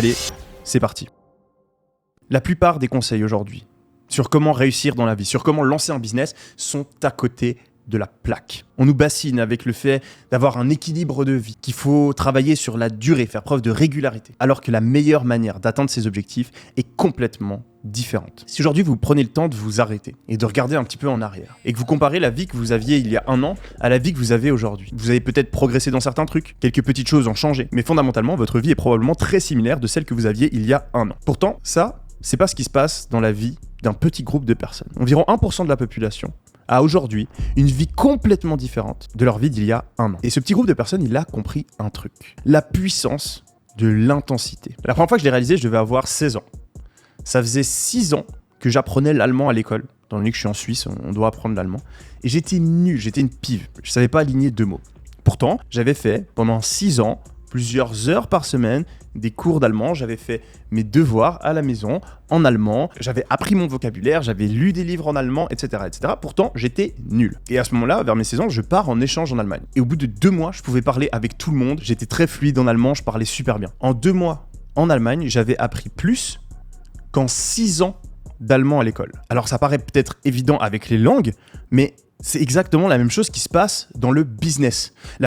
Allez, c'est parti. La plupart des conseils aujourd'hui sur comment réussir dans la vie, sur comment lancer un business, sont à côté de la plaque. On nous bassine avec le fait d'avoir un équilibre de vie, qu'il faut travailler sur la durée, faire preuve de régularité, alors que la meilleure manière d'atteindre ces objectifs est complètement différente. Si aujourd'hui vous prenez le temps de vous arrêter et de regarder un petit peu en arrière, et que vous comparez la vie que vous aviez il y a un an à la vie que vous avez aujourd'hui, vous avez peut-être progressé dans certains trucs, quelques petites choses ont changé, mais fondamentalement, votre vie est probablement très similaire de celle que vous aviez il y a un an. Pourtant, ça, c'est pas ce qui se passe dans la vie d'un petit groupe de personnes. Environ 1% de la population a aujourd'hui une vie complètement différente de leur vie d'il y a un an. Et ce petit groupe de personnes, il a compris un truc. La puissance de l'intensité. La première fois que je l'ai réalisé, je devais avoir 16 ans. Ça faisait 6 ans que j'apprenais l'allemand à l'école. Étant donné que je suis en Suisse, on doit apprendre l'allemand. Et j'étais nul, j'étais une pive. Je savais pas aligner 2 mots. Pourtant, j'avais fait pendant 6 ans, plusieurs heures par semaine, des cours d'allemand, j'avais fait mes devoirs à la maison en allemand, j'avais appris mon vocabulaire, j'avais lu des livres en allemand, etc., etc. Pourtant, j'étais nul. Et à ce moment-là, vers mes 16 ans, je pars en échange en Allemagne. Et au bout de 2 mois, je pouvais parler avec tout le monde, j'étais très fluide en allemand, je parlais super bien. En 2 mois en Allemagne, j'avais appris plus qu'en 6 ans d'allemand à l'école. Alors ça paraît peut-être évident avec les langues, mais c'est exactement la même chose qui se passe dans le business.